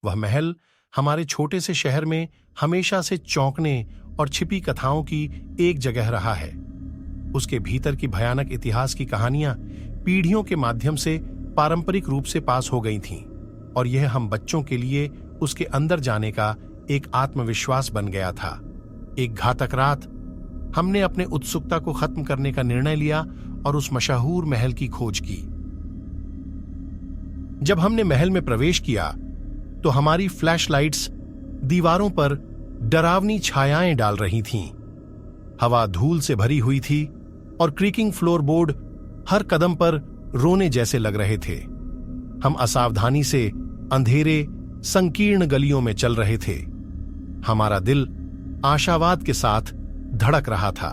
वह महल हमारे छोटे से शहर में हमेशा से चौंकने और छिपी कथाओं की एक जगह रहा है। उसके भीतर की भयानक इतिहास की कहानियां पीढ़ियों के माध्यम से पारंपरिक रूप से पास हो गई थीं, और यह हम बच्चों के लिए उसके अंदर जाने का एक आत्मविश्वास बन गया था। एक घातक रात हमने अपने उत्सुकता को खत्म करने का निर्णय लिया और उस मशहूर महल की खोज की। जब हमने महल में प्रवेश किया तो हमारी फ्लैशलाइट्स दीवारों पर डरावनी छायाएं डाल रही थीं। हवा धूल से भरी हुई थी और क्रीकिंग फ्लोरबोर्ड हर कदम पर रोने जैसे लग रहे थे। हम असावधानी से अंधेरे संकीर्ण गलियों में चल रहे थे। हमारा दिल आशावाद के साथ धड़क रहा था।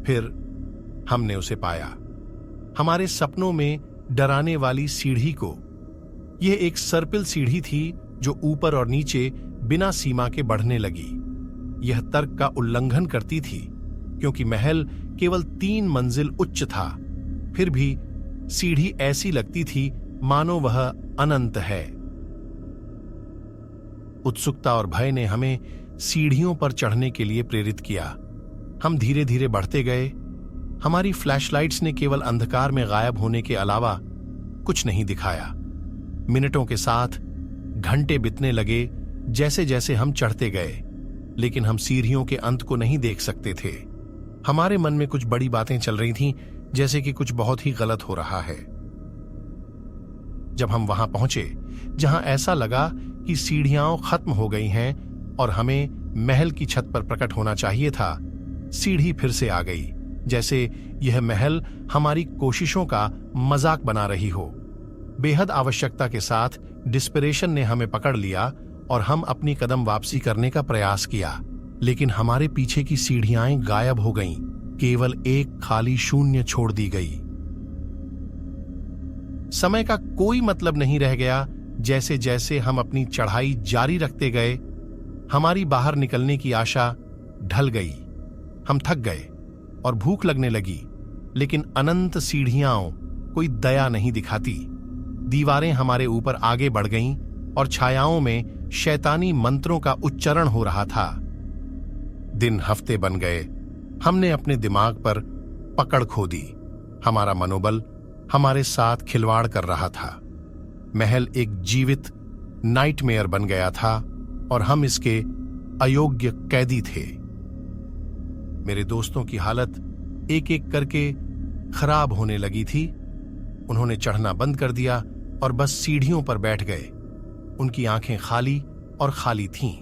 फिर हमने उसे पाया, हमारे सपनों में डराने वाली सीढ़ी को। यह एक सर्पिल सीढ़ी थी जो ऊपर और नीचे बिना सीमा के बढ़ने लगी। यह तर्क का उल्लंघन करती थी क्योंकि महल केवल 3 मंजिल उच्च था। फिर भी सीढ़ी ऐसी लगती थी मानो वह अनंत है। उत्सुकता और भय ने हमें सीढ़ियों पर चढ़ने के लिए प्रेरित किया। हम धीरे धीरे बढ़ते गए। हमारी फ्लैशलाइट्स ने केवल अंधकार में गायब होने के अलावा कुछ नहीं दिखाया। मिनटों के साथ घंटे बीतने लगे जैसे जैसे हम चढ़ते गए, लेकिन हम सीढ़ियों के अंत को नहीं देख सकते थे। हमारे मन में कुछ बड़ी बातें चल रही थीं, जैसे कि कुछ बहुत ही गलत हो रहा है। जब हम वहां पहुंचे जहां ऐसा लगा कि सीढ़ियां खत्म हो गई हैं और हमें महल की छत पर प्रकट होना चाहिए था, सीढ़ी फिर से आ गई, जैसे यह महल हमारी कोशिशों का मजाक बना रही हो। बेहद आवश्यकता के साथ डिस्परेशन ने हमें पकड़ लिया और हम अपनी कदम वापसी करने का प्रयास किया, लेकिन हमारे पीछे की सीढ़ियां गायब हो गईं। केवल एक खाली शून्य छोड़ दी गई। समय का कोई मतलब नहीं रह गया। जैसे जैसे हम अपनी चढ़ाई जारी रखते गए, हमारी बाहर निकलने की आशा ढल गई। हम थक गए और भूख लगने लगी, लेकिन अनंत सीढ़ियां कोई दया नहीं दिखाती। दीवारें हमारे ऊपर आगे बढ़ गईं और छायाओं में शैतानी मंत्रों का उच्चारण हो रहा था। दिन हफ्ते बन गए। हमने अपने दिमाग पर पकड़ खो दी। हमारा मनोबल हमारे साथ खिलवाड़ कर रहा था। महल एक जीवित नाइटमेयर बन गया था और हम इसके अयोग्य कैदी थे। मेरे दोस्तों की हालत एक एक करके खराब होने लगी थी। उन्होंने चढ़ना बंद कर दिया और बस सीढ़ियों पर बैठ गए। उनकी आंखें खाली और खाली थीं।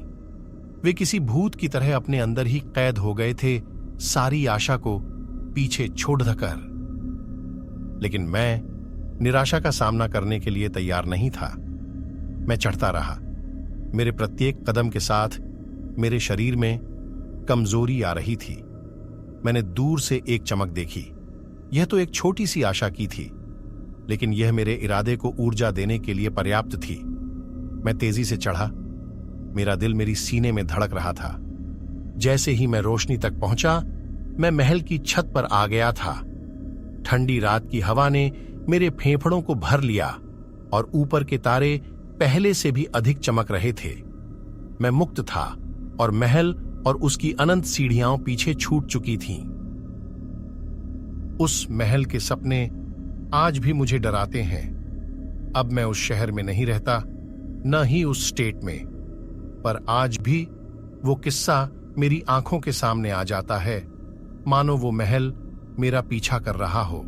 वे किसी भूत की तरह अपने अंदर ही कैद हो गए थे, सारी आशा को पीछे छोड़ कर। लेकिन मैं निराशा का सामना करने के लिए तैयार नहीं था। मैं चढ़ता रहा। मेरे प्रत्येक कदम के साथ मेरे शरीर में कमजोरी आ रही थी। मैंने दूर से एक चमक देखी। यह तो एक छोटी सी आशा की थी, लेकिन यह मेरे इरादे को ऊर्जा देने के लिए पर्याप्त थी। मैं तेजी से चढ़ा। मेरा दिल मेरी सीने में धड़क रहा था। जैसे ही मैं रोशनी तक पहुंचा, मैं महल की छत पर आ गया था। ठंडी रात की हवा ने मेरे फेफड़ों को भर लिया और ऊपर के तारे पहले से भी अधिक चमक रहे थे। मैं मुक्त था और महल और उसकी अनंत सीढ़ियां पीछे छूट चुकी थीं। उस महल के सपने आज भी मुझे डराते हैं। अब मैं उस शहर में नहीं रहता, न ही उस स्टेट में, पर आज भी वो किस्सा मेरी आंखों के सामने आ जाता है, मानो वो महल मेरा पीछा कर रहा हो।